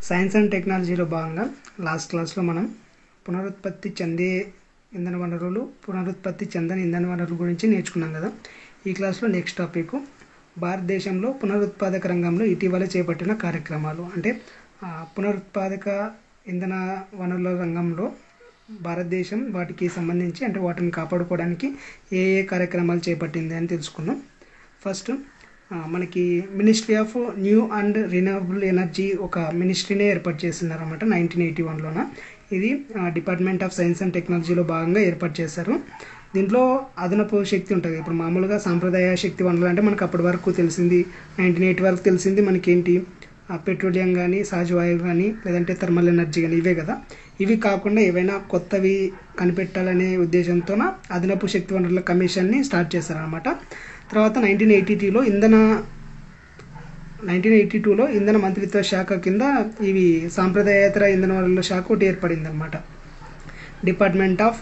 Science and టెక్నాలజీలో భాగంగా last క్లాస్లో మనం పునరుత్పత్తి చెందే ఇంధన వనరులు, పునరుత్పత్తి చెందని ఇంధన వనరుల గురించి నేర్చుకున్నాం కదా. ఈ క్లాస్లో నెక్స్ట్ టాపిక్ భారతదేశంలో పునరుత్పాదక రంగంలో ఇటీవల చేపట్టిన కార్యక్రమాలు. అంటే పునరుత్పాదక ఇంధన వనరుల రంగంలో భారతదేశం వాటికి సంబంధించి అంటే వాటిని కాపాడుకోవడానికి ఏ ఏ కార్యక్రమాలు చేపట్టింది అని తెలుసుకుందాం. ఫస్ట్ మనకి ministry of new and renewable energy ఒక మినిస్ట్రీనే ఏర్పాటు చేస్తున్నారన్నమాట 1981లోన. ఇది డిపార్ట్మెంట్ ఆఫ్ సైన్స్ అండ్ టెక్నాలజీలో భాగంగా ఏర్పాటు చేశారు. దీంట్లో అదనపు శక్తి ఉంటుంది. ఇప్పుడు మామూలుగా సాంప్రదాయ శక్తి వనరులు అంటే మనకు అప్పటి వరకు తెలిసింది 1980 వరకు తెలిసింది మనకేంటి, పెట్రోలియం కానీ, సహజ వాయువు కానీ, లేదంటే థర్మల్ ఎనర్జీ కానీ, ఇవే కదా. ఇవి కాకుండా ఏవైనా కొత్తవి కనిపెట్టాలనే ఉద్దేశంతో అదనపు శక్తి వనరుల కమిషన్ని స్టార్ట్ చేశారనమాట. తర్వాత 1982లో ఇంధన మంత్రిత్వ శాఖ కింద ఇవి సాంప్రదాయేతర ఇంధన వనరుల శాఖ ఒకటి ఏర్పడింది అనమాట. డిపార్ట్మెంట్ ఆఫ్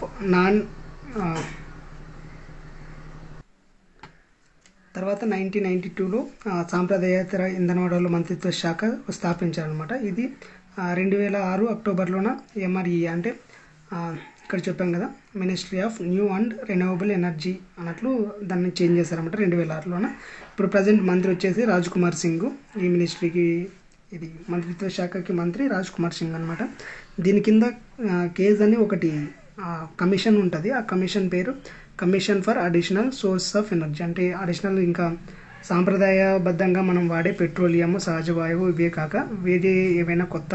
తర్వాత 1992లో సాంప్రదాయేతర ఇంధన వనరుల మంత్రిత్వ శాఖ స్థాపించారనమాట. ఇది 2006 అక్టోబర్లోన MRE అంటే ఇక్కడ చెప్పాం కదా, ministry of new and renewable energy అన్నట్లు దాన్ని చేంజ్ చేశారన్నమాట 2006లోన. ఇప్పుడు ప్రజెంట్ మంత్రి వచ్చేసి రాజ్ కుమార్ సింగ్. ఈ మినిస్ట్రీకి ఇది మంత్రిత్వ శాఖకి మంత్రి రాజ్ కుమార్ సింగ్ అనమాట. దీని కింద కేజ్ అని ఒకటి కమిషన్ ఉంటుంది. ఆ కమిషన్ పేరు commission for additional source of energy. అంటే అడిషనల్ ఇంకా సాంప్రదాయబద్ధంగా మనం వాడే పెట్రోలియం, సహజ వాయువు ఇవే కాక వేరే ఏవైనా కొత్త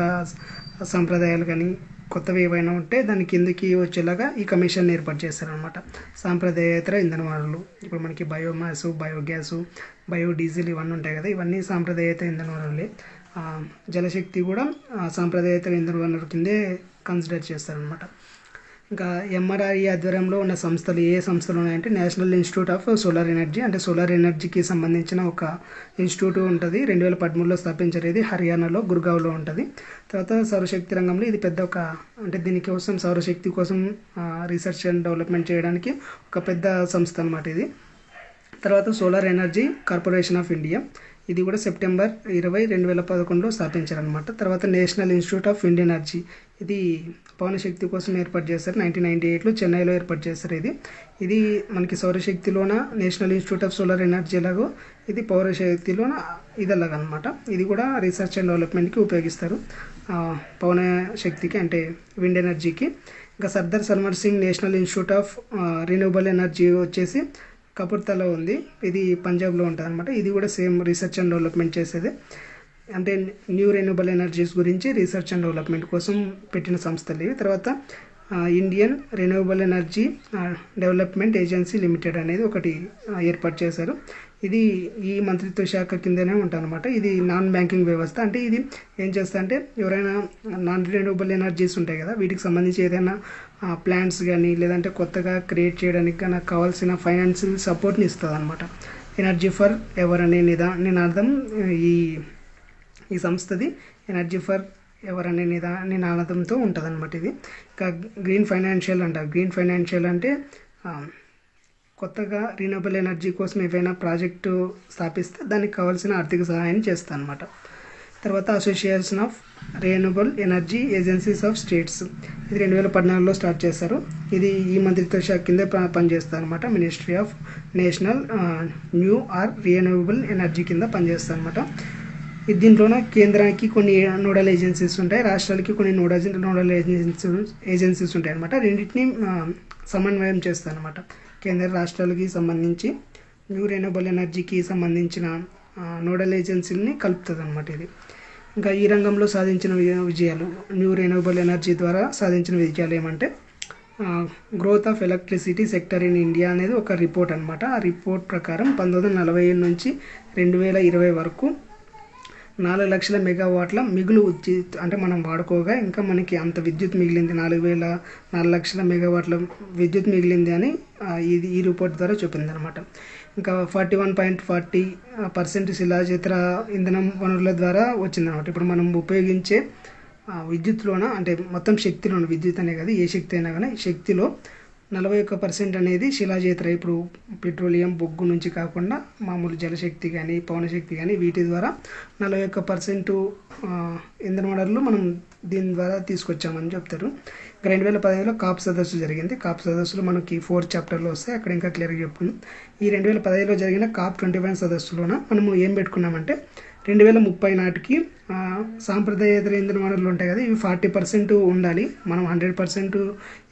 సాంప్రదాయాలు కానీ కొత్తవి ఏవైనా ఉంటే దాని కిందకి వచ్చేలాగా ఈ కమిషన్ ఏర్పాటు చేస్తారనమాట. సాంప్రదాయేతర ఇంధన వనరులు ఇప్పుడు మనకి బయోమాస్, బయోగ్యాసు, బయోడీజిల్ ఇవన్నీ ఉంటాయి కదా, ఇవన్నీ సాంప్రదాయేతర ఇంధన వనరులే. జలశక్తి కూడా సాంప్రదాయేతర ఇంధన వనరు కిందే కన్సిడర్ చేస్తారనమాట. ఇంకా MRE ఆధ్వర్యంలో ఉన్న సంస్థలు ఏ సంస్థలు ఉన్నాయంటే national institute of solar energy, అంటే సోలార్ ఎనర్జీకి సంబంధించిన ఒక ఇన్స్టిట్యూట్ ఉంటుంది. 2013లో స్థాపించారు. ఇది హర్యానాలో గుర్గావ్లో ఉంటుంది. తర్వాత సౌరశక్తి రంగంలో ఇది పెద్ద ఒక అంటే దీనికోసం సౌరశక్తి కోసం రీసెర్చ్ అండ్ డెవలప్మెంట్ చేయడానికి ఒక పెద్ద సంస్థ అనమాట ఇది. తర్వాత solar energy corporation of India, ఇది కూడా సెప్టెంబర్ 20, 2011లో స్థాపించారనమాట. తర్వాత national institute of wind energy, ఇది పవనశక్తి కోసం ఏర్పాటు చేశారు. 1998లో చెన్నైలో ఏర్పాటు చేశారు. ఇది మనకి సౌరశక్తిలోన national institute of solar energy ఎలాగో ఇది పౌరశక్తిలోన ఇదలాగనమాట. ఇది కూడా రీసెర్చ్ అండ్ డెవలప్మెంట్కి ఉపయోగిస్తారు, పవన శక్తికి అంటే విండ్ ఎనర్జీకి. ఇంకా Sardar Salman Singh national institute of renewable energy వచ్చేసి కపూర్తాలో ఉంది. ఇది పంజాబ్లో ఉంటుంది అనమాట. ఇది కూడా సేమ్ రీసెర్చ్ అండ్ డెవలప్మెంట్ చేసేది. అంటే న్యూ రెన్యూవబుల్ ఎనర్జీస్ గురించి రీసెర్చ్ అండ్ డెవలప్మెంట్ కోసం పెట్టిన సంస్థలు ఇవి. తర్వాత Indian renewable energy development agency limited అనేది ఒకటి ఏర్పాటు చేశారు. ఇది ఈ మంత్రిత్వ శాఖ కిందనే ఉంటుందన్నమాట. ఇది నాన్ బ్యాంకింగ్ వ్యవస్థ. అంటే ఇది ఏం చేస్తా అంటే ఎవరైనా నాన్ రెన్యూవబుల్ ఎనర్జీస్ ఉంటాయి కదా, వీటికి సంబంధించి ఏదైనా ప్లాంట్స్ కానీ లేదంటే కొత్తగా క్రియేట్ చేయడానికి కానీ కావాల్సిన ఫైనాన్షియల్ సపోర్ట్ని ఇస్తుంది అనమాట. ఎనర్జీ ఫర్ ఎవర్ అనే నినాదం ఈ సంస్థది ఎనర్జీ ఫర్ ఎవర్ అనే నినాదంతో ఉంటుంది అనమాట. ఇది ఇంకా గ్రీన్ ఫైనాన్షియల్ అంటారు. గ్రీన్ ఫైనాన్షియల్ అంటే కొత్తగా రిన్యూవబుల్ ఎనర్జీ కోసం ఏవైనా ప్రాజెక్టు స్థాపిస్తే దానికి కావాల్సిన ఆర్థిక సహాయాన్ని చేస్తుంది అనమాట. తర్వాత association of renewable energy agencies of states, ఇది 2014లో స్టార్ట్ చేశారు. ఇది ఈ మంత్రిత్వ శాఖ కిందే పనిచేస్తుంది అనమాట. Ministry of national new or renewable energy కింద పనిచేస్తుంది అనమాట. దీంట్లోన కేంద్రానికి కొన్ని నోడల్ ఏజెన్సీస్ ఉంటాయి, రాష్ట్రాలకి కొన్ని నోడల్ ఏజెన్సీస్ ఉంటాయి అనమాట. రెండింటిని సమన్వయం చేస్తాయి అనమాట. కేంద్ర రాష్ట్రాలకి సంబంధించి న్యూ రెన్యూవబుల్ ఎనర్జీకి సంబంధించిన నోడల్ ఏజెన్సీలని కలుపుతుంది అనమాట ఇది. ఇంకా ఈ రంగంలో సాధించిన విజయాలు, న్యూ రెన్యూవబుల్ ఎనర్జీ ద్వారా సాధించిన విజయాలు ఏమంటే growth of electricity sector in India అనేది ఒక రిపోర్ట్ అనమాట. ఆ రిపోర్ట్ ప్రకారం 1947 నుంచి 2020 వరకు 4 లక్షల మెగావాట్ల మిగులు అంటే మనం వాడుకోగా ఇంకా మనకి అంత విద్యుత్ మిగిలింది, 4 లక్షల మెగావాట్ల విద్యుత్ మిగిలింది అని ఈ రిపోర్ట్ ద్వారా చెప్పింది అనమాట. ఇంకా 41.40% శిలాజేతర ఇంధనం వనరుల ద్వారా వచ్చిందనమాట. ఇప్పుడు మనం ఉపయోగించే విద్యుత్లోన అంటే మొత్తం శక్తిలోన, విద్యుత్ అనే కదా ఏ శక్తి అయినా కానీ శక్తిలో 41% అనేది శిలాజేతర, ఇప్పుడు పెట్రోలియం, బొగ్గు నుంచి కాకుండా మామూలు జలశక్తి కానీ పవనశక్తి కానీ వీటి ద్వారా 41% ఇంధన వనరులు మనం దీని ద్వారా తీసుకొచ్చామని చెప్తారు. 2015లో కాప్ సదస్సు జరిగింది. కాప్ సదస్సులో మనకి 4th చాప్టర్లో వస్తాయి, అక్కడ ఇంకా క్లియర్గా చెప్పుకున్నాం. ఈ 2015లో జరిగిన COP 21 సదస్సులోన మనము ఏం పెట్టుకున్నామంటే 2030 నాటికి సాంప్రదాయేతర ఇంధన వనరులు ఉంటాయి కదా, ఇవి 40% ఉండాలి. మనం 100%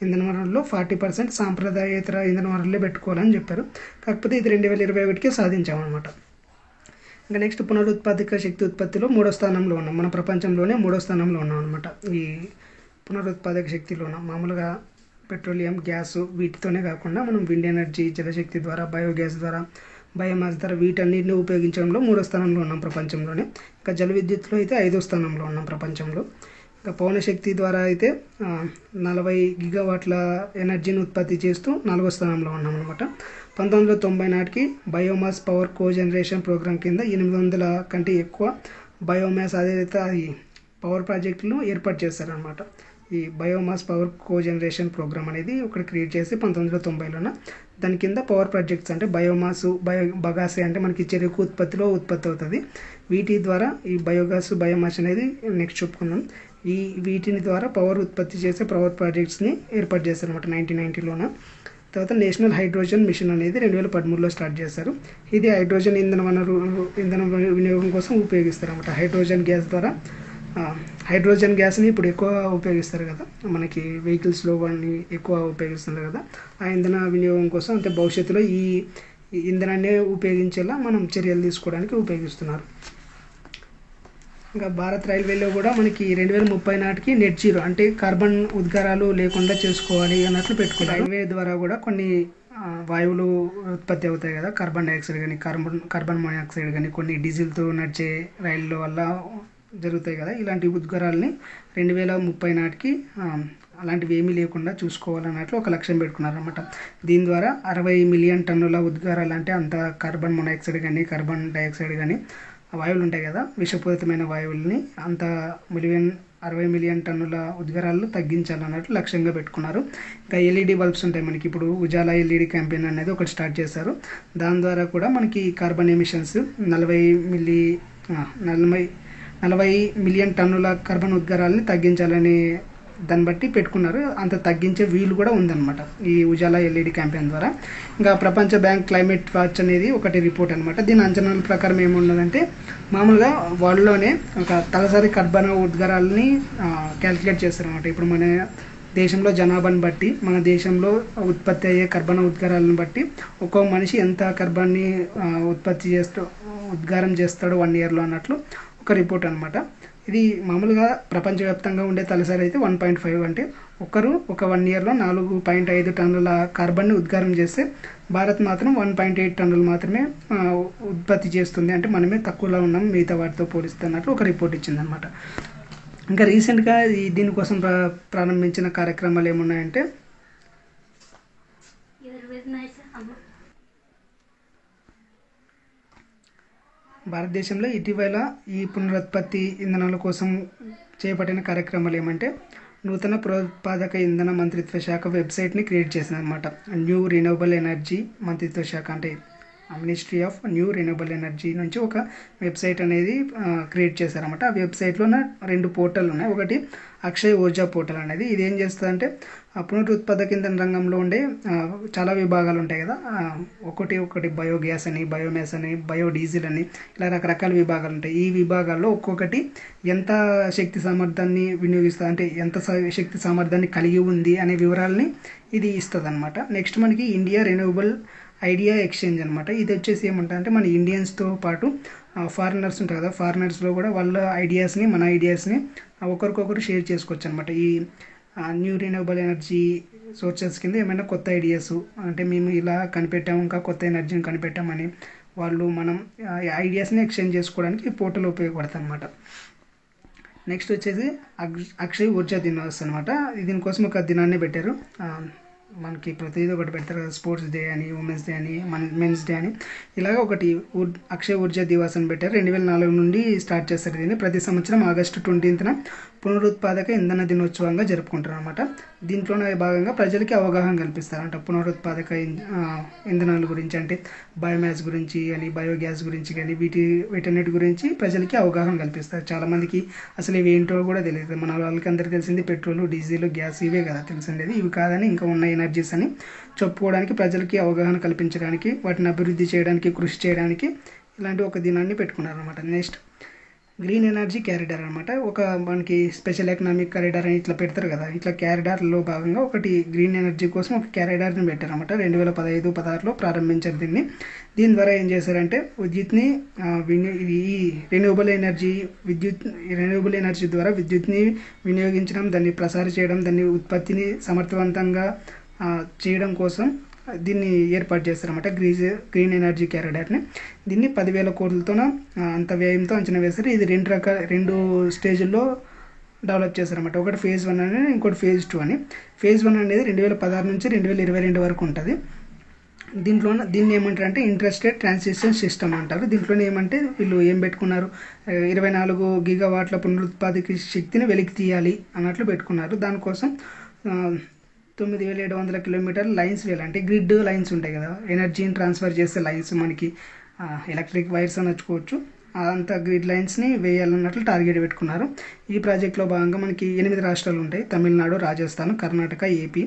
ఇంధన వనరుల్లో 40% సాంప్రదాయేతర ఇంధన వనరులే పెట్టుకోవాలని చెప్పారు. కాకపోతే ఇది 2021కే సాధించామన్నమాట. ఇంకా నెక్స్ట్ పునరుత్పాదక శక్తి ఉత్పత్తిలో 3వ స్థానంలో ఉన్నాం. మన ప్రపంచంలోనే 3వ స్థానంలో ఉన్నాం అనమాట. ఈ పునరుత్పాదక శక్తిలోన మామూలుగా పెట్రోలియం, గ్యాస్ వీటితోనే కాకుండా మనం విండ్ ఎనర్జీ, జలశక్తి ద్వారా, బయోగ్యాస్ ద్వారా, బయోమాస్ ద్వారా వీటన్నిటిని ఉపయోగించడంలో 3వ స్థానంలో ఉన్నాం ప్రపంచంలోనే. ఇంకా జల విద్యుత్లో అయితే 5వ స్థానంలో ఉన్నాం ప్రపంచంలో. ఇంకా పవనశక్తి ద్వారా అయితే 40 గిగావాట్ల ఎనర్జీని ఉత్పత్తి చేస్తూ 4వ స్థానంలో ఉన్నాం అనమాట. 1990 నాటికి బయోమాస్ పవర్ కోజనరేషన్ ప్రోగ్రామ్ కింద 800 కంటే ఎక్కువ బయోమాస్ ఆధారిత ఈ పవర్ ప్రాజెక్టులు ఏర్పాటు చేశారనమాట. ఈ బయోమాస్ పవర్ కోజనరేషన్ ప్రోగ్రామ్ అనేది ఒకటి క్రియేట్ చేసి 1990లోన దాని కింద పవర్ ప్రాజెక్ట్స్ అంటే బయోమాస్, బగాసే అంటే మనకి చెరుకు ఉత్పత్తిలో ఉత్పత్తి అవుతుంది. వీటి ద్వారా ఈ బయోమాస్ అనేది నెక్స్ట్ చెప్పుకుందాం. వీటిని ద్వారా పవర్ ఉత్పత్తి చేసే పవర్ ప్రాజెక్ట్స్ని ఏర్పాటు చేశారనమాట 1990లోన. తర్వాత నేషనల్ హైడ్రోజన్ మిషన్ అనేది 2013లో స్టార్ట్ చేశారు. ఇది హైడ్రోజన్ ఇంధన వినియోగం కోసం ఉపయోగిస్తారు అనమాట. హైడ్రోజన్ గ్యాస్ని ఇప్పుడు ఎక్కువ ఉపయోగిస్తారు కదా, మనకి వెహికల్స్లో వాడిని ఎక్కువ ఉపయోగిస్తున్నారు కదా, ఆ ఇంధన వినియోగం కోసం అంటే భవిష్యత్తులో ఈ ఇంధనాన్ని ఉపయోగించేలా మనం చర్యలు తీసుకోవడానికి ఉపయోగిస్తున్నారు. ఇంకా భారత్ రైల్వేలో కూడా మనకి 2030 నాటికి నెట్ జీరో అంటే కార్బన్ ఉద్గారాలు లేకుండా చేసుకోవాలి అన్నట్లు పెట్టుకున్నారు. రైల్వే ద్వారా కూడా కొన్ని వాయువులు ఉత్పత్తి అవుతాయి కదా, కార్బన్ డైఆక్సైడ్ కానీ కార్బన్ మోనాక్సైడ్ కానీ కొన్ని డీజిల్తో నడిచే రైళ్ళ వల్ల జరుగుతాయి కదా, ఇలాంటి ఉద్గారాలని 2030 నాటికి అలాంటివి ఏమీ లేకుండా చూసుకోవాలన్నట్లు ఒక లక్ష్యం పెట్టుకున్నారన్నమాట. దీని ద్వారా 60 మిలియన్ టన్నుల ఉద్గారాలు అంటే అంత కార్బన్ మోనాక్సైడ్ కానీ కార్బన్ డైఆక్సైడ్ కానీ వాయువులు ఉంటాయి కదా, విషపూరితమైన వాయువుల్ని అంత 60 మిలియన్ టన్నుల ఉద్గారాలు తగ్గించాలన్నట్లు లక్ష్యంగా పెట్టుకున్నారు. ఇంకా ఎల్ఈడి బల్బ్స్ ఉంటాయి మనకి, ఇప్పుడు ఉజాలా ఎల్ఈడి క్యాంపెయిన్ అనేది ఒకటి స్టార్ట్ చేశారు. దాని ద్వారా కూడా మనకి కార్బన్ ఎమిషన్స్ 40 మిలియన్ టన్నుల కార్బన్ ఉద్గారాలని తగ్గించాలని దాన్ని బట్టి పెట్టుకున్నారు. అంత తగ్గించే వీలు కూడా ఉందన్నమాట ఈ ఉజాలా ఎల్ఈడి క్యాంపెయిన్ ద్వారా. ఇంకా ప్రపంచ బ్యాంక్ క్లైమేట్ వాచ్ అనేది ఒకటి రిపోర్ట్ అనమాట. దీని అంచనాల ప్రకారం ఏమున్నదంటే మామూలుగా వరల్డ్లోనే ఒక తలసరి కార్బన్ ఉద్గారాలని క్యాలిక్యులేట్ చేస్తారనమాట. ఇప్పుడు మన దేశంలో జనాభాని బట్టి, మన దేశంలో ఉత్పత్తి అయ్యే కార్బన్ ఉద్గారాలను బట్టి ఒక్కో మనిషి ఎంత కార్బన్ని ఉద్గారం చేస్తాడు 1 ఇయర్లో అన్నట్లు ఒక రిపోర్ట్ అనమాట. ఇది మామూలుగా ప్రపంచవ్యాప్తంగా ఉండే తలసరి అయితే 1.5 అంటే ఒకరు ఒక 1 ఇయర్లో 4.5 టన్నుల కార్బన్ని ఉద్గారం చేస్తే భారత్ మాత్రం 1.8 టన్నులు మాత్రమే ఉత్పత్తి చేస్తుంది. అంటే మనమే తక్కువలో ఉన్నాం మిగతా వాటితో పోలిస్తున్నట్లు ఒక రిపోర్ట్ ఇచ్చిందనమాట. ఇంకా రీసెంట్గా దీనికోసం ప్రారంభించిన కార్యక్రమాలు ఏమున్నాయంటే భారతదేశంలో ఇటీవల ఈ పునరుత్పత్తి ఇంధనాల కోసం చేపట్టిన కార్యక్రమాలు ఏమంటే నూతన పునరుత్పాదక ఇంధన మంత్రిత్వ శాఖ వెబ్సైట్ని క్రియేట్ చేసిందనమాట. న్యూ రిన్యూవబుల్ ఎనర్జీ మంత్రిత్వ శాఖ అంటే ministry of new renewable energy నుంచి ఒక వెబ్సైట్ అనేది క్రియేట్ చేశారన్నమాట. ఆ వెబ్సైట్లోనే 2 పోర్టల్ ఉన్నాయి. ఒకటి అక్షయ్ ఊర్జా పోర్టల్ అనేది, ఇది ఏం చేస్తుందంటే పునరుత్పాదక ఇంధన రంగంలో ఉండే చాలా విభాగాలు ఉంటాయి కదా, ఒకటి బయోగ్యాస్ అని, బయోమాస్ అని, బయోడీజిల్ అని, ఇలా రకరకాల విభాగాలు ఉంటాయి. ఈ విభాగాల్లో ఒక్కొక్కటి ఎంత శక్తి సామర్థ్యాన్ని వినియోగిస్తుంది అంటే ఎంత శక్తి సామర్థ్యాన్ని కలిగి ఉంది అనే వివరాలని ఇది ఇస్తుంది అనమాట. నెక్స్ట్ మనకి ఇండియా రెన్యూవబుల్ ఐడియా ఎక్స్చేంజ్ అనమాట. ఇది వచ్చేసి ఏమంటారంటే మన ఇండియన్స్తో పాటు ఫారినర్స్ ఉంటారు కదా, ఫారినర్స్లో కూడా వాళ్ళ ఐడియాస్ని మన ఐడియాస్ని ఒకరికొకరు షేర్ చేసుకోవచ్చు అనమాట. ఈ న్యూ రిన్యూవబుల్ ఎనర్జీ సోర్సెస్ కింద ఏమైనా కొత్త ఐడియాస్ అంటే మేము ఇలా కనిపెట్టాము, ఇంకా కొత్త ఎనర్జీని కనిపెట్టామని వాళ్ళు మనం ఐడియాస్ని ఎక్స్చేంజ్ చేసుకోవడానికి ఈ పోర్టల్ ఉపయోగపడుతుంది అనమాట. నెక్స్ట్ వచ్చేసి అక్షయ్ ఊర్జా దినోత్సవం అనమాట. దీనికోసం ఒక దినాన్ని పెట్టారు. మనకి ప్రతిదీ ఒకటి పెడతారు కదా, స్పోర్ట్స్ డే అని, ఉమెన్స్ డే అని, మెన్స్ డే అని, ఇలాగ ఒకటి అక్షయ్ ఊర్జా దివాస్ అని పెట్టారు. 2004 నుండి స్టార్ట్ చేస్తారు. దీన్ని ప్రతి సంవత్సరం ఆగస్టు 20న పునరుత్పాదక ఇంధన దినోత్సవంగా జరుపుకుంటారు అనమాట. దీంట్లోనే భాగంగా ప్రజలకి అవగాహన కల్పిస్తారంట పునరుత్పాదక ఇంధనాల గురించి, అంటే బయోమాస్ గురించి కానీ బయోగ్యాస్ గురించి కానీ వీటన్నిటి గురించి ప్రజలకి అవగాహన కల్పిస్తారు. చాలామందికి అసలు ఇవి ఏంటో కూడా తెలియదు. మన వాళ్ళకి అందరికీ తెలిసింది పెట్రోల్, డీజిల్, గ్యాస్ ఇవే కదా తెలిసిండేది. ఇవి కాదని ఇంకా ఉన్న ఎనర్జీస్ అని చెప్పుకోవడానికి, ప్రజలకి అవగాహన కల్పించడానికి, వాటిని అభివృద్ధి చేయడానికి, కృషి చేయడానికి ఇలాంటి ఒక దినాన్ని పెట్టుకున్నారనమాట. నెక్స్ట్ గ్రీన్ ఎనర్జీ క్యారిడార్ అనమాట. ఒక మనకి స్పెషల్ ఎకనామిక్ కారిడార్ అని ఇట్లా పెడతారు కదా, ఇట్లా క్యారిడార్లో భాగంగా ఒకటి గ్రీన్ ఎనర్జీ కోసం ఒక క్యారిడార్ని పెట్టారనమాట. 2015-16లో ప్రారంభించారు దీన్ని. దీని ద్వారా ఏం చేశారంటే విద్యుత్ని ఈ రెన్యూబుల్ ఎనర్జీ ద్వారా విద్యుత్ని వినియోగించడం, దాన్ని ప్రసారం చేయడం, దాన్ని ఉత్పత్తిని సమర్థవంతంగా చేయడం కోసం దీన్ని ఏర్పాటు చేస్తారన్నమాట, గ్రీన్ ఎనర్జీ క్యారిడార్ని. దీన్ని 10,000 కోట్లతో అంత వ్యయంతో అంచనా వేస్తారు. ఇది రెండు స్టేజ్ల్లో డెవలప్ చేస్తారన్నమాట. ఒకటి ఫేజ్ 1 అని, ఇంకోటి ఫేజ్ 2 అని. ఫేజ్ 1 అనేది 2016 నుంచి 2022 వరకు ఉంటుంది. దీన్ని ఏమంటారు అంటే ఇంట్రెస్టెడ్ ట్రాన్సిషన్ సిస్టమ్ అంటారు. దీంట్లోనే ఏమంటే వీళ్ళు ఏం పెట్టుకున్నారు, 24 గిగావాట్ల పునరుత్పాదక శక్తిని వెలికి తీయాలి అన్నట్లు పెట్టుకున్నారు. దానికోసం 9,700 కిలోమీటర్ల లైన్స్ వేయాలి. అంటే గ్రిడ్ లైన్స్ ఉంటాయి కదా, ఎనర్జీని ట్రాన్స్ఫర్ చేసే లైన్స్, మనకి ఎలక్ట్రిక్ వైర్స్ అనొచ్చుకోవచ్చు, అంత గ్రిడ్ లైన్స్ని వేయాలన్నట్లు టార్గెట్ పెట్టుకున్నారు. ఈ ప్రాజెక్ట్లో భాగంగా మనకి 8 రాష్ట్రాలు ఉంటాయి: తమిళనాడు, రాజస్థాన్, కర్ణాటక, ఏపీ,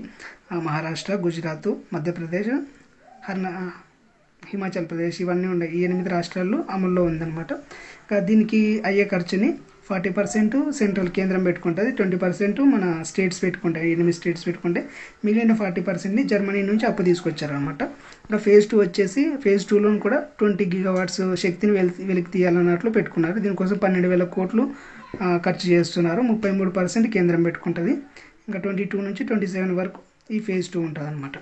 మహారాష్ట్ర, గుజరాత్, మధ్యప్రదేశ్, హిమాచల్ ప్రదేశ్, ఇవన్నీ ఉన్నాయి. ఈ 8 రాష్ట్రాల్లో అమల్లో ఉందన్నమాట. దీనికి అయ్యే ఖర్చుని 40% సెంట్రల్ కేంద్రం పెట్టుకుంటుంది, 20% మన స్టేట్స్ పెట్టుకుంటాయి. 8 స్టేట్స్ పెట్టుకుంటే మిగిలిన 40%ని జర్మనీ నుంచి అప్పు తీసుకొచ్చారనమాట. ఇంకా ఫేజ్ 2 వచ్చేసి, ఫేజ్ 2లో కూడా 20 గిగావాట్స్ శక్తిని వెలికి తీయాలన్నట్లు పెట్టుకున్నారు. దీనికోసం 12,000 కోట్లు ఖర్చు చేస్తున్నారు. 33% కేంద్రం పెట్టుకుంటుంది. ఇంకా 22 నుంచి 27 వరకు ఈ ఫేజ్ 2 ఉంటుంది అనమాట.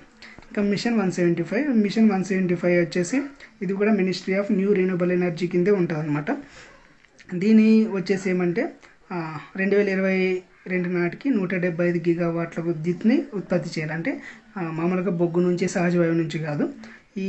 ఇంకా మిషన్ 175 వచ్చేసి ఇది కూడా ministry of new renewable energy కిందే ఉంటుంది అనమాట. దీని వచ్చేసి ఏమంటే 2022 నాటికి 175 గిగావాట్ల విద్యుత్ని ఉత్పత్తి చేయాలంటే మామూలుగా బొగ్గు నుంచి, సహజ వాయువు నుంచి కాదు, ఈ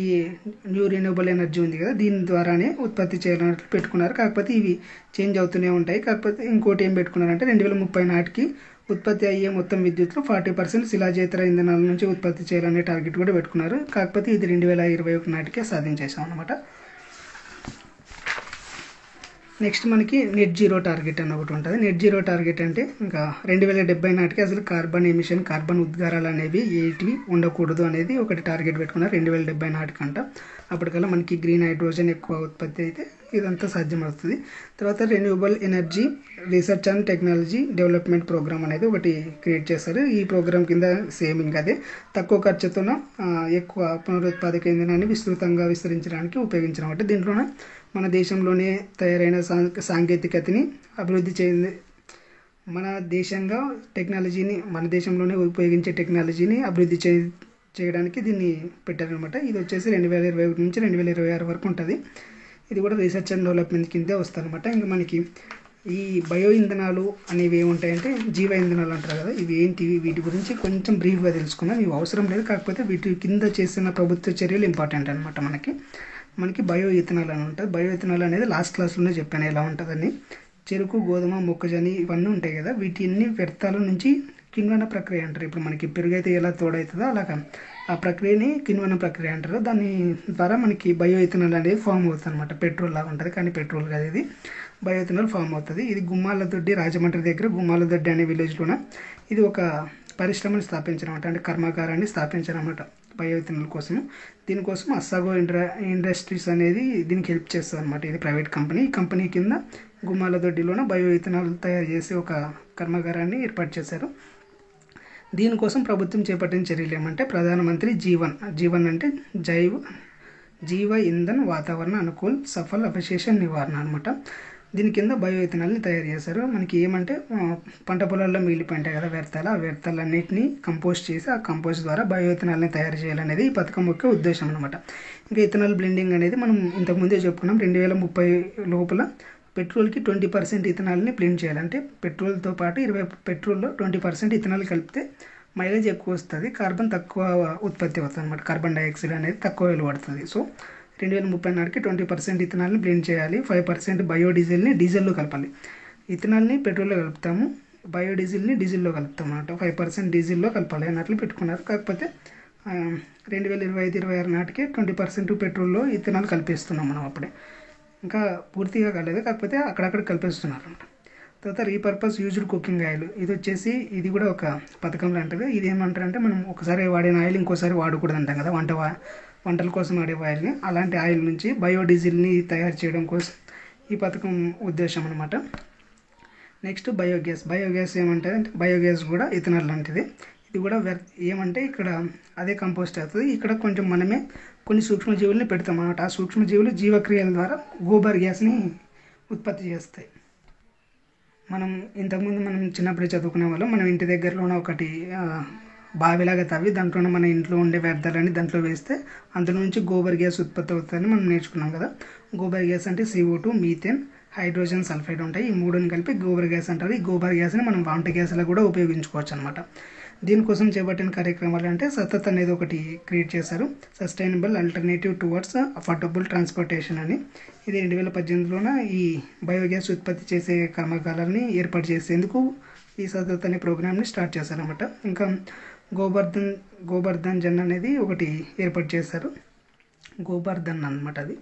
న్యూ రెన్యూబుల్ ఎనర్జీ ఉంది కదా, దీని ద్వారానే ఉత్పత్తి చేయాలన్నట్లు పెట్టుకున్నారు. కాకపోతే ఇవి చేంజ్ అవుతూనే ఉంటాయి. కాకపోతే ఇంకోటి ఏం పెట్టుకున్నారంటే 2030 నాటికి ఉత్పత్తి అయ్యే మొత్తం విద్యుత్లో 40% శిలాజేతర ఇంధనాల నుంచి ఉత్పత్తి చేయాలనే టార్గెట్ కూడా పెట్టుకున్నారు. కాకపోతే ఇది 2021 నాటికే సాధించేసాం అనమాట. నెక్స్ట్ మనకి నెట్ జీరో టార్గెట్ అని ఒకటి ఉంటుంది. నెట్ జీరో టార్గెట్ అంటే ఇంకా 2070 నాటికి అసలు కార్బన్ ఉద్గారాలు అనేవి ఏటివి ఉండకూడదు అనేది ఒకటి టార్గెట్ పెట్టుకున్నారు 2070 నాటికంట. అప్పటికల్లా మనకి గ్రీన్ హైడ్రోజన్ ఎక్కువ ఉత్పత్తి అయితే ఇదంతా సాధ్యమవుతుంది. తర్వాత renewable energy research and technology development programme అనేది ఒకటి క్రియేట్ చేస్తారు. ఈ ప్రోగ్రామ్ కింద సేమ్ ఇంకా అదే తక్కువ ఖర్చుతోన ఎక్కువ పునరుత్పాదక ఇంధనాన్ని విస్తృతంగా విస్తరించడానికి ఉపయోగించడం. అంటే దీంట్లోన మన దేశంలోనే తయారైన సాంకేతికతని అభివృద్ధి మన దేశంలోనే ఉపయోగించే టెక్నాలజీని అభివృద్ధి చేయడానికి దీన్ని పెట్టారనమాట. ఇది వచ్చేసి 2021 నుంచి 2026 వరకు ఉంటుంది. ఇది కూడా రీసెర్చ్ అండ్ డెవలప్మెంట్ కిందే వస్తుంది అనమాట. ఇంకా మనకి ఈ బయో ఇంధనాలు అనేవి ఏముంటాయంటే జీవ ఇంధనాలు అంటారు కదా, ఇవి ఏంటివి, వీటి గురించి కొంచెం బ్రీఫ్గా తెలుసుకుందాం. ఇవి అవసరం లేదు, కాకపోతే వీటి కింద చేస్తున్న ప్రభుత్వ చర్యలు ఇంపార్టెంట్ అనమాట. మనకి బయో ఇథనాల్ అని ఉంటుంది. బయో ఇథనాల్ అనేది లాస్ట్ క్లాస్లోనే చెప్పాను ఎలా ఉంటుందని. చెరుకు, గోధుమ, మొక్కజొన్న ఇవన్నీ ఉంటాయి కదా, వీటిని వ్యర్థాల నుంచి కిణ్వన ప్రక్రియ అంటారు. ఇప్పుడు మనకి పెరుగు అయితే ఎలా తోడవుతుందో అలాగా ఆ ప్రక్రియని కిణ్వన ప్రక్రియ అంటారు. దాని ద్వారా మనకి బయో ఇథనాల్ అనేది ఫామ్ అవుతుంది అనమాట. పెట్రోల్ లాగా ఉంటుంది కానీ పెట్రోల్ కాదు, ఇది బయో ఇథనాల్ ఫామ్ అవుతుంది. ఇది గుమ్మాలదొడ్డి, రాజమండ్రి దగ్గర గుమ్మాలదొడ్డి అనే విలేజ్లోన ఇది ఒక పరిశ్రమను స్థాపించారన్నమాట, అంటే కర్మాగారాన్ని స్థాపించారన్నమాట బయో ఇథనాల్ కోసం. దీనికోసం అస్సాగో ఇండస్ట్రీస్ అనేది దీనికి హెల్ప్ చేస్తుంది అనమాట. ఇది ప్రైవేట్ కంపెనీ. ఈ కంపెనీ కింద గుమ్మాలదొడ్డిలోన బయో ఇథనాల్ తయారు చేసే ఒక కర్మాగారాన్ని ఏర్పాటు చేశారు. దీనికోసం ప్రభుత్వం చేపట్టిన చర్యలు ఏమంటే ప్రధానమంత్రి జీవన్ అంటే జీవ ఇంధన్ వాతావరణ అనుకూల్ సఫల్ అవశేష నివారణ అనమాట. దీని కింద బయో ఇథనాల్ని తయారు చేశారు. మనకి ఏమంటే పంట పొలాల్లో మిగిలిపోయింటాయి కదా వ్యర్థాలు, ఆ వ్యర్థాలన్నింటినీ కంపోస్ట్ చేసి ఆ కంపోస్ట్ ద్వారా బయో ఇథనాల్ని తయారు చేయాలనేది ఈ పథకం యొక్క ఉద్దేశం అనమాట. ఇంకా ఇథనాల్ బ్లెండింగ్ అనేది మనం ఇంతకుముందే చెప్పుకున్నాం. 2030 లోపల పెట్రోల్కి 20% ఇథనాల్ని బ్లెండ్ చేయాలంటే పెట్రోల్తో పాటు పెట్రోల్లో 20% ఇథనాల్ కలిపితే మైలేజ్ ఎక్కువ వస్తుంది, కార్బన్ తక్కువ ఉత్పత్తి అవుతుంది అనమాట. కార్బన్ డైఆక్సైడ్ అనేది తక్కువ వెలువడుతుంది. సో 2030 నాటికి 20% ఇథనాల్ని బ్లెండ్ చేయాలి. 5% బయోడీజిల్ని డీజిల్లో కలపాలి. ఇథనాల్ని పెట్రోల్లో కలుపుతాము, బయోడీజిల్ని డీజిల్లో కలుపుతాం అన్నమాట. 5% డీజిల్లో కలపాలి అన్నట్లు పెట్టుకున్నారు. కాకపోతే 2025-26 నాటికి 20% పెట్రోల్లో ఇథనాల్ కలిపేస్తున్నాం మనం అప్పుడే. ఇంకా పూర్తిగా కాలేదు, కాకపోతే అక్కడక్కడ కలిపేస్తున్నారు అన్నమాట. తర్వాత రీపర్పస్ యూజ్డ్ కుకింగ్ ఆయిల్, ఇది వచ్చేసి ఇది కూడా ఒక పథకం లాంటిది. ఇది ఏమంటారంటే మనం ఒకసారి వాడిన ఆయిల్ ఇంకోసారి వాడకూడదు అంటాం కదా, వంటల కోసం వాడే ఆయిల్ని. అలాంటి ఆయిల్ నుంచి బయోడీజిల్ని తయారు చేయడం కోసం ఈ పథకం ఉద్దేశం అనమాట. నెక్స్ట్ బయోగ్యాస్ ఏమంటే బయోగ్యాస్ కూడా ఇథనాల్ లాంటిది. ఇది కూడా ఏమంటే ఇక్కడ అదే కంపోస్ట్ అవుతుంది. ఇక్కడ కొంచెం మనమే కొన్ని సూక్ష్మజీవుల్ని పెడతాం అన్నమాట. ఆ సూక్ష్మజీవులు జీవక్రియల ద్వారా గోబర్ గ్యాస్ని ఉత్పత్తి చేస్తాయి. ఇంతకుముందు మనం చిన్నప్పుడు చదువుకునే వాళ్ళం, మనం ఇంటి దగ్గరలోనే ఒకటి బావిలాగా తవ్వి దాంట్లోనే మన ఇంట్లో ఉండే వ్యర్థాలని దాంట్లో వేస్తే అందులో నుంచి గోబర్ గ్యాస్ ఉత్పత్తి అవుతుందని మనం నేర్చుకున్నాం కదా. గోబర్ గ్యాస్ అంటే CO2, మీథేన్, హైడ్రోజన్ సల్ఫైడ్ ఉంటాయి. ఈ మూడుని కలిపి గోబర్ గ్యాస్ అంటారు. ఈ గోబర్ గ్యాస్ని మనం వంట గ్యాస్లో కూడా ఉపయోగించుకోవచ్చు అనమాట. దీనికోసం చేపట్టిన కార్యక్రమాలు అంటే సతత్ అనేది ఒకటి క్రియేట్ చేశారు, sustainable alternative towards affordable transportation అని. ఇది 2018లోన ఈ బయోగ్యాస్ ఉత్పత్తి చేసే కర్మాగారాలని ఏర్పాటు చేసేందుకు ఈ సతత్ అనే ప్రోగ్రామ్ని స్టార్ట్ చేశారనమాట. ఇంకా గోబర్ధన్ జన్ అనేది ఒకటి ఏర్పాటు చేశారు. గోబర్ధన్ అనమాట. అది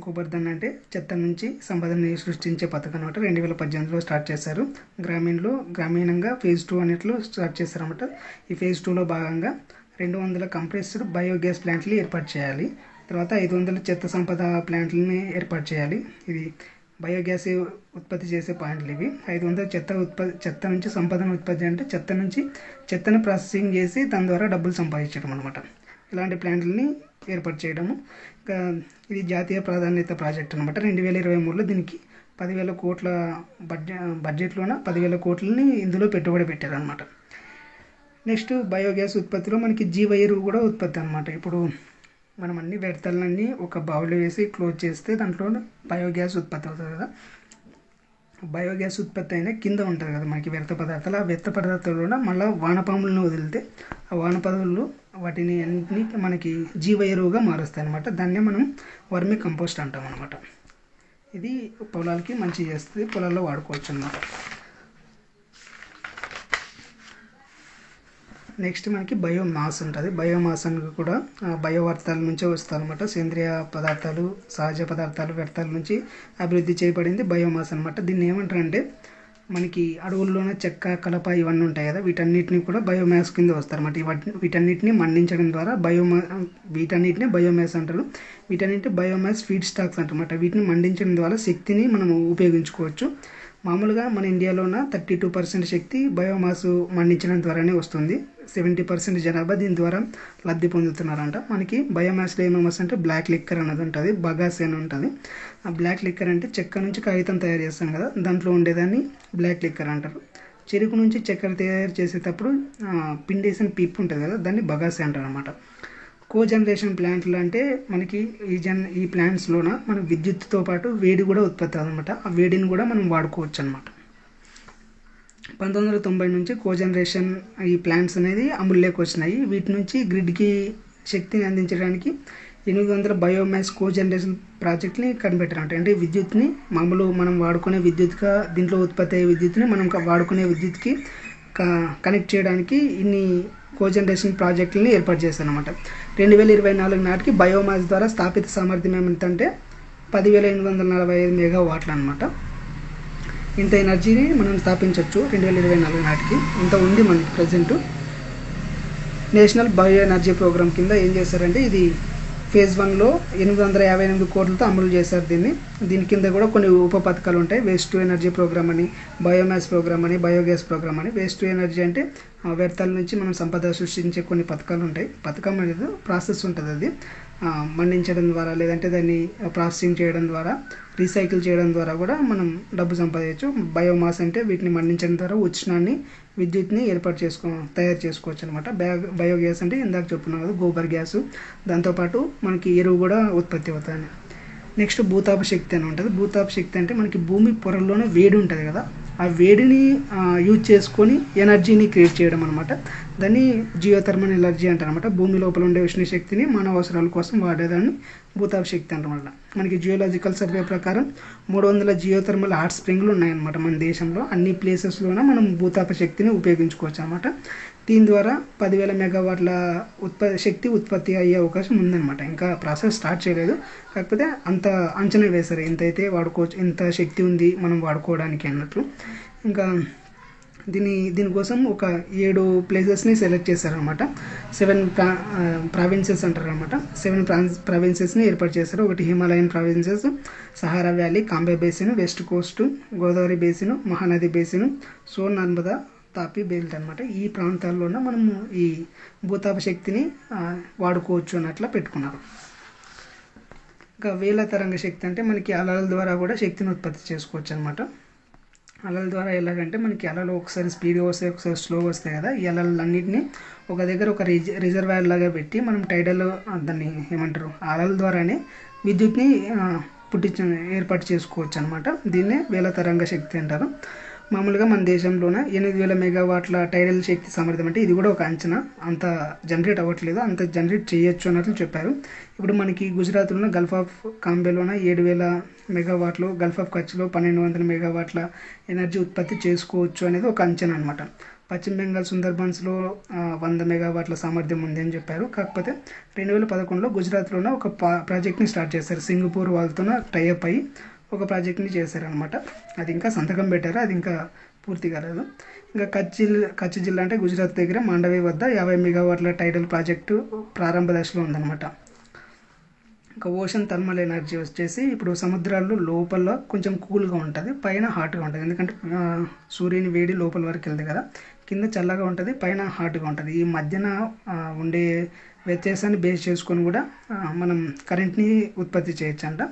గోబర్ధన్ అంటే చెత్త నుంచి సంపదని సృష్టించే పథకం అనమాట. 2018లో స్టార్ట్ చేశారు. గ్రామీణంగా phase 2 అన్నిట్లో స్టార్ట్ చేశారన్నమాట. ఈ phase 2లో భాగంగా 200 కంప్రెస్డ్ బయోగ్యాస్ ప్లాంట్లు ఏర్పాటు చేయాలి. తర్వాత 500 చెత్త సంపద ప్లాంట్లని ఏర్పాటు చేయాలి. ఇది బయోగ్యాస్ ఉత్పత్తి చేసే పాయింట్లు ఇవి. 500 చెత్త నుంచి సంపదను ఉత్పత్తి అంటే చెత్తను ప్రాసెసింగ్ చేసి దాని ద్వారా డబ్బులు సంపాదించడం అనమాట. ఇలాంటి ప్లాంట్లని ఏర్పాటు చేయడము. ఇంకా ఇది జాతీయ ప్రాధాన్యత ప్రాజెక్ట్ అనమాట. 2023లో దీనికి 10,000 కోట్ల బడ్జెట్లోన 10,000 కోట్లని ఇందులో పెట్టుబడి పెట్టారనమాట. నెక్స్ట్ బయోగ్యాస్ ఉత్పత్తిలో మనకి జీవ ఎరువు కూడా ఉత్పత్తి అనమాట. ఇప్పుడు మనం అన్ని వ్యర్థాలన్నీ ఒక బౌల్లో వేసి క్లోజ్ చేస్తే దాంట్లో బయోగ్యాస్ ఉత్పత్తి అవుతుంది కదా. బయోగ్యాస్ ఉత్పత్తి అయినా కింద ఉంటుంది కదా మనకి వ్యర్థ పదార్థాలు. ఆ వ్యర్థ పదార్థాలలో మళ్ళీ వానపాములను వదిలితే ఆ వానపాములు వాటిని అన్నింటినీ మనకి జీవ ఎరువుగా మారుస్తాయి అనమాట. దాన్నే మనం వర్మి కంపోస్ట్ అంటాం అనమాట. ఇది పొలాలకి మంచి చేస్తుంది, పొలాల్లో వాడుకోవచ్చు అన్నమాట. నెక్స్ట్ మనకి బయోమాస్ ఉంటుంది. బయోమాస్ అని కూడా బయోవర్తాల నుంచే వస్తుంది అనమాట. సేంద్రియ పదార్థాలు, సహజ పదార్థాలు, వ్యర్థాల నుంచి అభివృద్ధి చేయబడింది బయోమాస్ అనమాట. దీన్ని ఏమంటారంటే మనకి అడవుల్లోనే చెక్క, కలప ఇవన్నీ ఉంటాయి కదా, వీటన్నిటిని కూడా బయోమాస్ కింద వస్తారన్నమాట. వీటన్నిటిని మండించడం ద్వారా వీటన్నిటిని బయోమాస్ అంటారు. వీటన్నిటి బయోమాస్ ఫీడ్ స్టాక్స్ అంటారన్నమాట. వీటిని మండించడం ద్వారా శక్తిని మనం ఉపయోగించుకోవచ్చు. మామూలుగా మన ఇండియాలోన 32% శక్తి బయోమాస్ మండించడం ద్వారానే వస్తుంది. 70% జనాభా దీని ద్వారా లబ్ధి పొందుతున్నారంట. మనకి బయోమాస్లో ఏమేమి అంటే బ్లాక్ లిక్కర్ అనేది ఉంటుంది, బగాస్ అని ఉంటుంది. ఆ బ్లాక్ లిక్కర్ అంటే చెక్క నుంచి కాగితం తయారు చేస్తాం కదా, దాంట్లో ఉండేదాన్ని బ్లాక్ లిక్కర్ అంటారు. చెరుకు నుంచి చక్కెర తయారు చేసేటప్పుడు పిండేసిన పిప్ ఉంటుంది కదా, దాన్ని బగాస్ అంటారు అనమాట. కోజనరేషన్ ప్లాంట్లు అంటే మనకి ఈ ప్లాంట్స్లోన మన విద్యుత్తుతో పాటు వేడి కూడా ఉత్పత్తి అవుతుందన్నమాట. ఆ వేడిని కూడా మనం వాడుకోవచ్చు అనమాట. 1990 నుంచి కోజనరేషన్ ఈ ప్లాంట్స్ అనేది అమలులోకి వచ్చినాయి. వీటి నుంచి గ్రిడ్కి శక్తిని అందించడానికి 800 బయోమాస్ కోజనరేషన్ ప్రాజెక్ట్ని కనిపెట్టారంట. అంటే విద్యుత్ని మనం వాడుకునే విద్యుత్గా దీంట్లో ఉత్పత్తి అయ్యే విద్యుత్ని మనం వాడుకునే విద్యుత్కి కనెక్ట్ చేయడానికి ఇన్ని కోజనరేషన్ ప్రాజెక్టులని ఏర్పాటు చేశారు అనమాట. 2024 నాటికి బయోమాస్ ద్వారా స్థాపిత సామర్థ్యం ఏమంటే 10,845 మెగావాట్లు అనమాట. ఇంత ఎనర్జీని మనం స్థాపించవచ్చు 2024 నాటికి. ఇంత ఉంది మనకి present. National bio energy programme కింద ఏం చేశారంటే ఇది phase 1లో 858 కోట్లతో అమలు చేశారు దీని కింద కూడా కొన్ని ఉప పథకాలు ఉంటాయి. వేస్ట్ టు ఎనర్జీ ప్రోగ్రామ్ అని, బయోమాస్ ప్రోగ్రామ్ అని, బయోగ్యాస్ ప్రోగ్రామ్ అని. వేస్ట్ టు ఎనర్జీ అంటే వ్యర్థాల నుంచి మనం సంపద సృష్టించే కొన్ని పథకాలు ఉంటాయి. పథకం అనేది ప్రాసెస్ ఉంటుంది. అది మండించడం ద్వారా లేదంటే దాన్ని ప్రాసెసింగ్ చేయడం ద్వారా, రీసైకిల్ చేయడం ద్వారా కూడా మనం డబ్బు సంపాదించవచ్చు. బయోమాస్ అంటే వీటిని మండించడం ద్వారా ఉష్ణాన్ని, విద్యుత్ని తయారు చేసుకోవచ్చు అనమాట. బయోగ్యాస్ అంటే ఇందాక చెప్పుకున్నాం కదా, గోబర్ గ్యాసు. దాంతోపాటు మనకి ఎరువు కూడా ఉత్పత్తి అవుతుంది. నెక్స్ట్ భూతాప శక్తి అని ఉంటుంది. భూతాప శక్తి అంటే మనకి భూమి పొరల్లోనే వేడి ఉంటుంది కదా, ఆ ఆ వేడిని యూజ్ చేసుకొని ఎనర్జీని క్రియేట్ చేయడం అనమాట. దాన్ని జియోథర్మల్ ఎనర్జీ అంటారనమాట. భూమి లోపల ఉండే ఉష్ణ శక్తిని మానవ అవసరాల కోసం వాడేదాన్ని భూతాప శక్తి అంటారన్నమాట. మనకి జియోలాజికల్ సర్వే ప్రకారం 300 జియోథర్మల్ హాట్ స్ప్రింగ్లు ఉన్నాయన్నమాట మన దేశంలో. అన్ని ప్లేసెస్లోనే మనం భూతాప శక్తిని ఉపయోగించుకోవచ్చు అనమాట. దీని ద్వారా 10,000 మెగావాట్ల శక్తి ఉత్పత్తి అయ్యే అవకాశం ఉందన్నమాట. ఇంకా ప్రాసెస్ స్టార్ట్ చేయలేదు, కాకపోతే అంత అంచనా వేశారు ఎంతైతే వాడుకోవచ్చు, ఎంత శక్తి ఉంది మనం వాడుకోవడానికి అన్నట్లు. ఇంకా దీనికోసం ఒక 7 ప్లేసెస్ని సెలెక్ట్ చేశారనమాట. 7 ప్రావిన్సెస్ అంటారనమాట. 7 ప్రావిన్సెస్ని ఏర్పాటు చేశారు. ఒకటి Himalayan provinces, Sahara valley, Cambay basin, west coast, Godavari basin, Mahanadi basin, Son, Narmada, Tapi belt అనమాట. ఈ ప్రాంతాల్లోనే మనము ఈ భూతాప శక్తిని వాడుకోవచ్చు అన్నట్లా పెట్టుకున్నారు. ఇంకా వేల తరంగ శక్తి అంటే మనకి అలల ద్వారా కూడా శక్తిని ఉత్పత్తి చేసుకోవచ్చు అనమాట. అలల ద్వారా ఎలాగంటే మనకి అలలు ఒకసారి స్పీడ్గా వస్తాయి, ఒకసారి స్లోగా వస్తాయి కదా. ఈ అలలన్నింటినీ ఒక దగ్గర ఒక రిజర్వాయర్ లాగా పెట్టి మనం టైడల్ దాన్ని ఏమంటారు అలల ద్వారానే విద్యుత్ని ఏర్పాటు చేసుకోవచ్చు అనమాట. దీన్నే వేల తరంగ శక్తి అంటారు. మామూలుగా మన దేశంలోనే 8,000 మెగావాట్ల టైడల్ శక్తి సామర్థ్యం, అంటే ఇది కూడా ఒక అంచనా, అంత జనరేట్ అవ్వట్లేదు, అంత జనరేట్ చేయొచ్చు అన్నట్లు చెప్పారు. ఇప్పుడు మనకి గుజరాత్లోనే గల్ఫ్ ఆఫ్ కాంబేలోనే 7,000 మెగావాట్లు, గల్ఫ్ ఆఫ్ కచ్లో 1,200 మెగావాట్ల ఎనర్జీ ఉత్పత్తి చేసుకోవచ్చు అనేది ఒక అంచనా అనమాట. పశ్చిమ బెంగాల్ సుందర్బన్స్లో 100 మెగావాట్ల సామర్థ్యం ఉంది అని చెప్పారు. కాకపోతే 2011లో గుజరాత్లోనే ఒక ప్రాజెక్ట్ని స్టార్ట్ చేశారు. సింగపూర్ వాళ్ళతో టైఅప్ అయ్యి ఒక ప్రాజెక్ట్ని చేశారనమాట. అది ఇంకా సంతకం పెట్టారు, అది ఇంకా పూర్తి కాలేదు. ఇంకా కచ్ జిల్లా అంటే గుజరాత్ దగ్గర మాండవి వద్ద 50 మెగావాట్ల టైడల్ ప్రాజెక్టు ప్రారంభ దశలో ఉందన్నమాట. ఇంకా ఓషన్ థర్మల్ ఎనర్జీ వచ్చేసి ఇప్పుడు సముద్రాల్లో లోపల కొంచెం కూల్గా ఉంటుంది, పైన హాట్గా ఉంటుంది. ఎందుకంటే సూర్యుని వేడి లోపల వరకు వెళ్తుంది కదా, కింద చల్లగా ఉంటుంది, పైన హాట్గా ఉంటుంది. ఈ మధ్యన ఉండే వ్యత్యాసాన్ని బేస్ చేసుకొని కూడా మనం కరెంట్ని ఉత్పత్తి చేయొచ్చు అంట.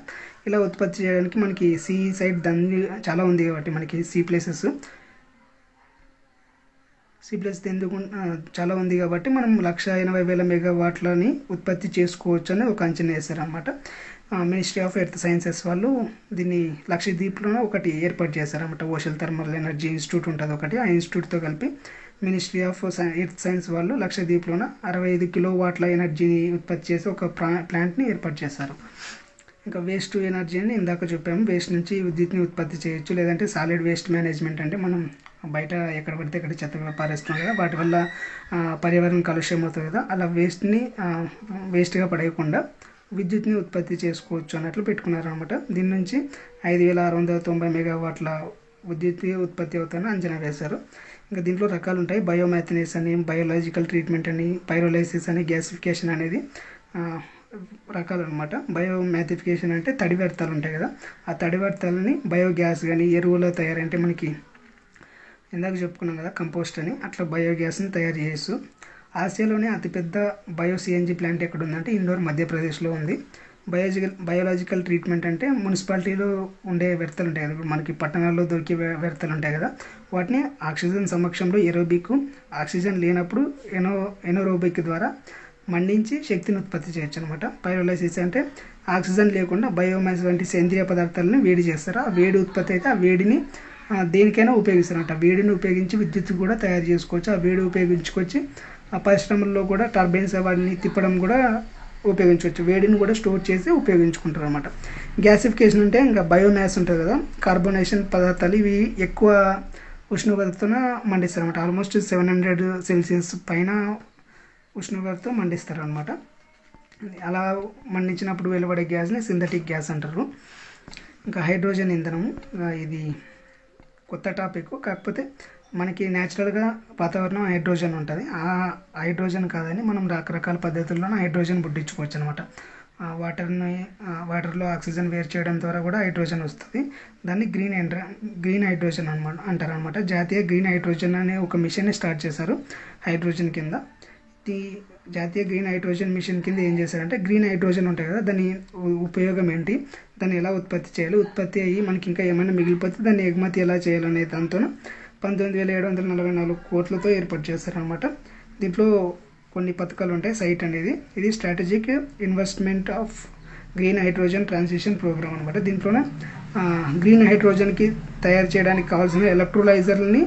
ఇలా ఉత్పత్తి చేయడానికి మనకి సీ సైడ్ దాన్ని చాలా ఉంది కాబట్టి మనకి సీ ప్లేసెస్ ఎందుకు చాలా ఉంది కాబట్టి మనం 180,000 మెగావాట్లని ఉత్పత్తి చేసుకోవచ్చు అని ఒక అంచనా వేశారనమాట. మినిస్ట్రీ ఆఫ్ ఎర్త్ సైన్సెస్ వాళ్ళు దీన్ని లక్షద్వీప్లోనే ఒకటి ఏర్పాటు చేశారనమాట. ఓషన్ థర్మల్ ఎనర్జీ ఇన్స్టిట్యూట్ ఉంటుంది ఒకటి, ఆ ఇన్స్టిట్యూట్తో కలిపి మినిస్ట్రీ ఆఫ్ ఎర్త్ సైన్స్ వాళ్ళు లక్షద్వీప్లోన 65 కిలోవాట్ల ఎనర్జీని ఉత్పత్తి చేసి ఒక ప్లాంట్ని ఏర్పాటు చేశారు. ఇంకా వేస్ట్ ఎనర్జీ అని ఇందాక చెప్పాము, వేస్ట్ నుంచి విద్యుత్ని ఉత్పత్తి చేయొచ్చు. లేదంటే సాలిడ్ వేస్ట్ మేనేజ్మెంట్ అంటే మనం బయట ఎక్కడ పడితే ఎక్కడ చెత్త పారేస్తాం కదా, వాటి వల్ల పర్యావరణం కాలుష్యం అవుతుంది కదా, అలా వేస్ట్గా పడేయకుండా విద్యుత్ని ఉత్పత్తి చేసుకోవచ్చు అన్నట్లు పెట్టుకున్నారు అనమాట. దీని నుంచి 5,690 మెగావాట్ల విద్యుత్ ఉత్పత్తి అవుతుందని అంచనా వేశారు. ఇంకా దీంట్లో రకాలు ఉంటాయి. బయోమెథనేస్ అని, బయోలాజికల్ ట్రీట్మెంట్ అని, పైరోలైసిస్ అని, గ్యాసిఫికేషన్ అనేది రకాలు అనమాట. బయోమెథిఫికేషన్ అంటే తడి వ్యర్థాలు ఉంటాయి కదా, ఆ తడి వ్యర్థాలని బయోగ్యాస్ కానీ ఎరువులో తయారు, అంటే మనకి ఇందాక చెప్పుకున్నాం కదా కంపోస్ట్ అని, అట్లా బయోగ్యాస్ని తయారు చేయొచ్చు. ఆసియాలోనే అతిపెద్ద సిఎన్జి ప్లాంట్ ఎక్కడ ఉందంటే ఇండోర్, మధ్యప్రదేశ్లో ఉంది. బయోలాజికల్ ట్రీట్మెంట్ అంటే మున్సిపాలిటీలో ఉండే వ్యర్థాలు ఉంటాయి కదా, ఇప్పుడు మనకి పట్టణాల్లో దొరికే వ్యర్థాలు ఉంటాయి కదా, వాటిని ఆక్సిజన్ సమక్షంలో ఏరోబిక్, ఆక్సిజన్ లేనప్పుడు ఎనోరోబిక్ ద్వారా మండించి శక్తిని ఉత్పత్తి చేయొచ్చు అనమాట. పైరోలైసిస్ అంటే ఆక్సిజన్ లేకుండా బయోమాస్ వంటి సేంద్రియ పదార్థాలను వేడి చేస్తారు. ఆ వేడి ఉత్పత్తి అయితే ఆ వేడిని దేనికైనా ఉపయోగిస్తారంట. వేడిని ఉపయోగించి విద్యుత్ కూడా తయారు చేసుకోవచ్చు. ఆ వేడి ఉపయోగించుకొచ్చి ఆ పరిశ్రమల్లో కూడా టర్బైన్స్ వాటిని తిప్పడం కూడా ఉపయోగించవచ్చు. వేడిని కూడా స్టోర్ చేసి ఉపయోగించుకుంటారు అనమాట. గ్యాసిఫికేషన్ అంటే ఇంకా బయోమాస్ ఉంటుంది కదా, కార్బోనేషన్ పదార్థాలు, ఇవి ఎక్కువ ఉష్ణోగ్రతతో మండిస్తారు అనమాట. ఆల్మోస్ట్ 700 సెల్సియస్ పైన ఉష్ణోగ్రతతో మండిస్తారు అనమాట. అలా మండించినప్పుడు వెలువడే గ్యాస్ని సింథటిక్ గ్యాస్ అంటారు. ఇంకా హైడ్రోజన్ ఇంధనము, ఇది కొత్త టాపిక్, కాకపోతే మనకి న్యాచురల్గా వాతావరణం హైడ్రోజన్ ఉంటుంది. ఆ హైడ్రోజన్ కాదని మనం రకరకాల పద్ధతుల్లో హైడ్రోజన్ పుట్టించుకోవచ్చు అనమాట. వాటర్లో ఆక్సిజన్ వేరు చేయడం ద్వారా కూడా హైడ్రోజన్ వస్తుంది. దాన్ని గ్రీన్ హైడ్రోజన్ అంటారు అనమాట. జాతీయ గ్రీన్ హైడ్రోజన్ అనే ఒక మిషన్ని స్టార్ట్ చేశారు హైడ్రోజన్ కింద. ఈ జాతీయ గ్రీన్ హైడ్రోజన్ మిషన్ కింద ఏం చేశారంటే, గ్రీన్ హైడ్రోజన్ ఉంటాయి కదా, దాని ఉపయోగం ఏంటి, దాన్ని ఎలా ఉత్పత్తి చేయాలి, ఉత్పత్తి అయ్యి మనకి ఇంకా ఏమైనా మిగిలిపోతే దాన్ని ఎగుమతి ఎలా చేయాలనే దాంతో 19,744 కోట్లతో ఏర్పాటు చేస్తారనమాట. దీంట్లో కొన్ని పథకాలు ఉంటాయి. సైట్ అనేది ఇది strategic investment of green hydrogen transition programme అనమాట. దీంట్లోనే గ్రీన్ హైడ్రోజన్కి తయారు చేయడానికి కావాల్సిన ఎలక్ట్రోలైజర్ని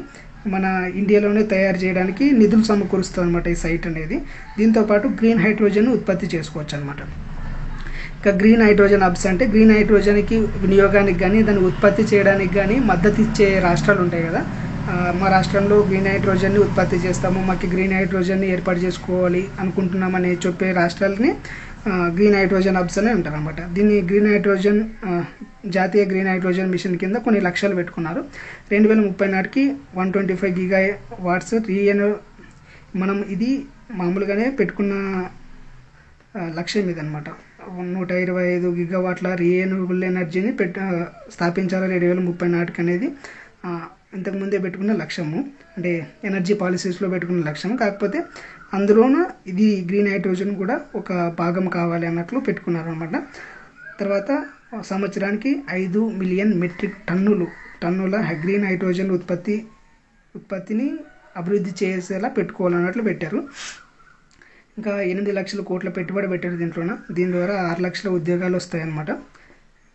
మన ఇండియాలోనే తయారు చేయడానికి నిధులు సమకూరుస్తుంది అనమాట ఈ సైట్ అనేది. దీంతోపాటు గ్రీన్ హైడ్రోజన్ ఉత్పత్తి చేసుకోవచ్చు అనమాట. ఇంకా గ్రీన్ హైడ్రోజన్ హబ్స్ అంటే గ్రీన్ హైడ్రోజన్కి వినియోగానికి కానీ దాన్ని ఉత్పత్తి చేయడానికి కానీ మద్దతు ఇచ్చే రాష్ట్రాలు ఉంటాయి కదా. మా రాష్ట్రంలో గ్రీన్ హైడ్రోజన్ని ఉత్పత్తి చేస్తాము, మాకు గ్రీన్ హైడ్రోజన్ని ఏర్పాటు చేసుకోవాలి అనుకుంటున్నామని చెప్పే రాష్ట్రాలని గ్రీన్ హైడ్రోజన్ హబ్స్ అని అంటారు అనమాట. దీన్ని గ్రీన్ హైడ్రోజన్ జాతీయ గ్రీన్ హైడ్రోజన్ మిషన్ కింద కొన్ని లక్ష్యాలు పెట్టుకున్నారు. 2030 నాటికి 125 GW మనం ఇది మామూలుగానే పెట్టుకున్న లక్ష్యం ఇదనమాట. 125 GW రీఎన్యూవబుల్ ఎనర్జీని స్థాపించాలి 2030 నాటికి అనేది ఇంతకుముందే పెట్టుకున్న లక్ష్యము, అంటే ఎనర్జీ పాలసీస్లో పెట్టుకున్న లక్ష్యం. కాకపోతే అందులోనూ ఇది గ్రీన్ హైడ్రోజన్ కూడా ఒక భాగం కావాలి అన్నట్లు పెట్టుకున్నారు అనమాట. తర్వాత సంవత్సరానికి 5 మిలియన్ మెట్రిక్ టన్నుల గ్రీన్ హైడ్రోజన్ ఉత్పత్తిని అభివృద్ధి చేసేలా పెట్టుకోవాలన్నట్లు పెట్టారు. ఇంకా 8 లక్షల కోట్ల పెట్టుబడి పెట్టారు దీని ద్వారా 6 లక్షల ఉద్యోగాలు వస్తాయన్నమాట.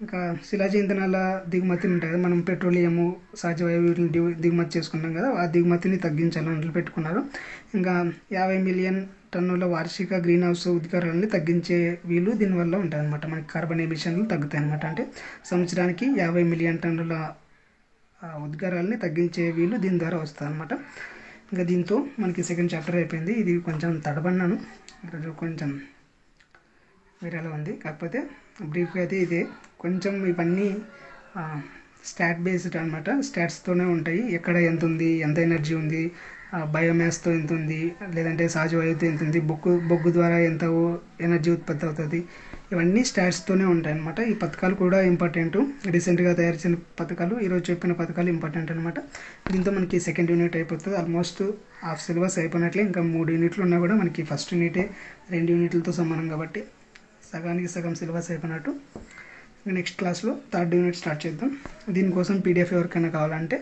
ఇంకా శిలాజ ఇంధనాల దిగుమతిని ఉంటుంది కదా, మనం పెట్రోలియము సహజ వాయువులను దిగుమతి చేసుకుంటాం కదా, ఆ దిగుమతిని తగ్గించాలని పెట్టుకున్నారు. ఇంకా 50 మిలియన్ టన్నుల వార్షిక గ్రీన్ హౌస్ ఉద్గారాలని తగ్గించే వీలు దీనివల్ల ఉంటుంది అనమాట. మనకి కార్బన్ ఎమిషన్లు తగ్గుతాయి అనమాట. అంటే సంవత్సరానికి 50 మిలియన్ టన్నుల ఉద్గారాలని తగ్గించే వీలు దీని ద్వారా వస్తుంది అనమాట. ఇంకా దీంతో మనకి సెకండ్ చాప్టర్ అయిపోయింది. ఇది కొంచెం తడబడినాను ఈరోజు, కొంచెం వేరేలా ఉంది. కాకపోతే బ్రీఫ్గా అయితే ఇదే. కొంచెం ఇవన్నీ స్టాట్ బేస్డ్ అనమాట, స్టాట్స్తోనే ఉంటాయి. ఎక్కడ ఎంత ఉంది, ఎంత ఎనర్జీ ఉంది, బయోమాస్తో ఎంత ఉంది, లేదంటే సహజ వాయువుతో ఎంత ఉంది, బొగ్గు ద్వారా ఎంత ఎనర్జీ ఉత్పత్తి అవుతుంది, ఇవన్నీ స్టాట్స్తోనే ఉంటాయి అనమాట. ఈ పథకాలు కూడా ఇంపార్టెంట్. రీసెంట్గా తయారు చేసిన పథకాలు, ఈరోజు చెప్పిన పథకాలు ఇంపార్టెంట్ అనమాట. దీంతో మనకి సెకండ్ యూనిట్ అయిపోతుంది. ఆల్మోస్ట్ హాఫ్ సిలబస్ అయిపోయినట్లే. ఇంకా 3 యూనిట్లు ఉన్నా కూడా మనకి ఫస్ట్ యూనిటే 2 యూనిట్లతో సమానం కాబట్టి సగానికి సగం సిలబస్ అయిపోయినట్టు. నెక్స్ట్ క్లాస్లో 3rd యూనిట్ స్టార్ట్ చేద్దాం. దీనికోసం PDF ఎవరికైనా కావాలంటే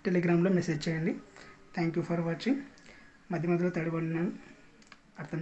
టెలిగ్రామ్లో మెసేజ్ చేయండి. Thank you for watching. మధ్య మధ్యలో తడబడినాను, అర్థం